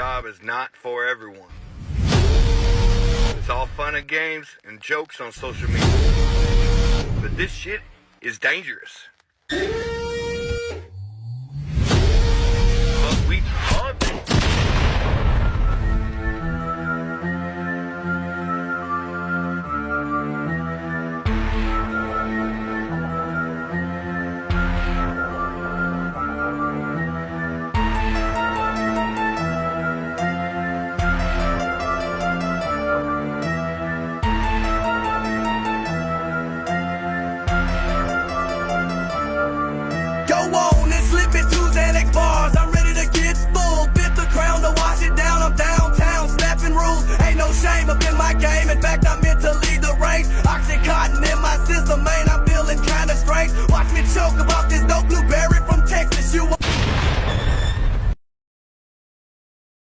job is not for everyone. It's all fun and games and jokes on social media. But this shit is dangerous.